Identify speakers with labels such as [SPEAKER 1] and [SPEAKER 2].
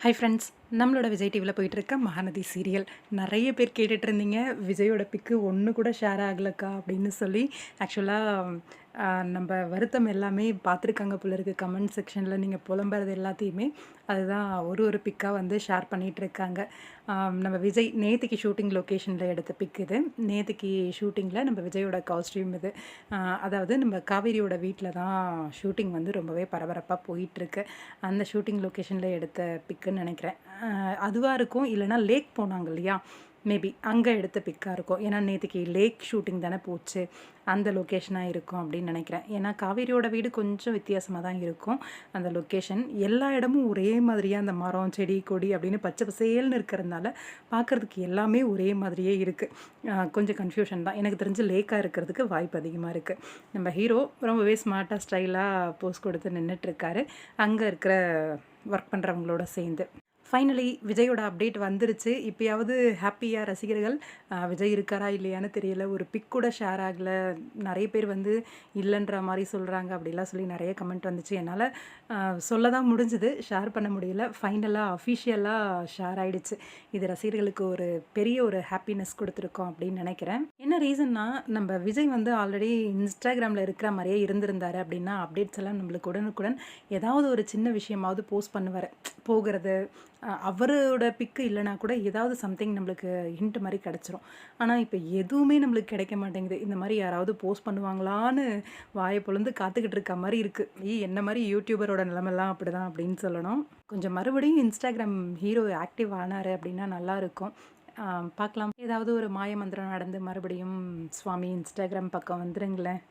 [SPEAKER 1] Hi friends, நம்மளோட விஜய் டிவியில் போயிட்டுருக்க மகாநதி சீரியல் நிறைய பேர் கேட்டுட்டு இருந்தீங்க. விஜயோட பிக்கு ஒன்று கூட ஷேர் ஆகலக்கா அப்படின்னு சொல்லி. ஆக்சுவலாக நம்ம வருத்தம் எல்லாமே பார்த்துருக்காங்க போல இருக்குது. கமெண்ட் செக்ஷனில் நீங்கள் புலம்புறது எல்லாத்தையுமே அதுதான் ஒரு பிக்காக வந்து ஷேர் பண்ணிகிட்ருக்காங்க. நம்ம விஜய் நேற்றுக்கு ஷூட்டிங் லொக்கேஷனில் எடுத்த பிக் இது. நேற்றுக்கு ஷூட்டிங்கில் நம்ம விஜயோட காஸ்டியூம் இது. அதாவது நம்ம காவேரியோட வீட்டில் தான் ஷூட்டிங் வந்து ரொம்பவே பரபரப்பாக போயிட்டுருக்கு. அந்த ஷூட்டிங் லொக்கேஷனில் எடுத்த பிக்குன்னு நினைக்கிறேன். அதுவாக இருக்கும், இல்லைனா லேக் போனாங்க இல்லையா, மேபி அங்கே எடுத்த பிக்காக இருக்கும். ஏன்னா நேற்றுக்கு லேக் ஷூட்டிங் தானே போச்சு, அந்த லொக்கேஷனாக இருக்கும் அப்படின்னு நினைக்கிறேன். ஏன்னா காவேரியோட வீடு கொஞ்சம் வித்தியாசமாக தான் இருக்கும் அந்த லொக்கேஷன். எல்லா இடமும் ஒரே மாதிரியாக அந்த மரம் செடி கொடி அப்படின்னு பச்சை பசேல்னு இருக்கிறதுனால பார்க்குறதுக்கு எல்லாமே ஒரே மாதிரியே இருக்குது. கொஞ்சம் கன்ஃபியூஷன் தான். எனக்கு தெரிஞ்சு லேக்காக இருக்கிறதுக்கு வாய்ப்பு அதிகமாக இருக்குது. நம்ம ஹீரோ ரொம்பவே ஸ்மார்ட்டாக ஸ்டைலாக போஸ் கொடுத்து நின்றுட்டுருக்காரு அங்கே இருக்கிற ஒர்க் பண்ணுறவங்களோட சேர்ந்து. ஃபைனலி விஜயோட அப்டேட் வந்துருச்சு. இப்போயாவது ஹாப்பியாக ரசிகர்கள். விஜய் இருக்காரா இல்லையான்னு தெரியல. ஒரு பிக் கூட ஷேர் ஆகலை. நிறைய பேர் வந்து இல்லைன்ற மாதிரி சொல்கிறாங்க அப்படிலாம் சொல்லி நிறைய கமெண்ட் வந்துச்சு. என்னால் சொல்ல தான் முடிஞ்சுது, ஷேர் பண்ண முடியல. ஃபைனலாக அஃபிஷியலாக ஷேர் ஆகிடுச்சு. இது ரசிகர்களுக்கு ஒரு பெரிய ஒரு ஹாப்பினஸ் கொடுத்துருக்கோம் அப்படின்னு நினைக்கிறேன். என்ன ரீசன்னா, நம்ம விஜய் வந்து ஆல்ரெடி இன்ஸ்டாகிராமில் இருக்கிற மாதிரியே இருந்திருந்தார் அப்படின்னா அப்டேட்ஸ் எல்லாம் நம்மளுக்கு உடனுக்குடன் ஏதாவது ஒரு சின்ன விஷயமாவது போஸ்ட் பண்ணுவார். போகிறது அவரோட பிக்கு இல்லைனா கூட ஏதாவது சம்திங் நம்மளுக்கு ஹிண்ட் மாதிரி கிடச்சிரும். ஆனால் இப்போ எதுவுமே நம்மளுக்கு கிடைக்க மாட்டேங்குது. இந்த மாதிரி யாராவது போஸ்ட் பண்ணுவாங்களான்னு வாயை பொழுந்து காத்துக்கிட்டு இருக்க மாதிரி இருக்குது. என்ன மாதிரி யூடியூபரோட நிலமெல்லாம் அப்படி தான் அப்படின்னு சொல்லணும். கொஞ்சம் மறுபடியும் இன்ஸ்டாகிராம் ஹீரோ ஆக்டிவ் ஆனார் அப்படின்னா நல்லாயிருக்கும். பார்க்கலாம். ஏதாவது ஒரு மாய மந்திரம் நடந்து மறுபடியும் சுவாமி இன்ஸ்டாகிராம் பக்கம் வந்துருங்களேன்.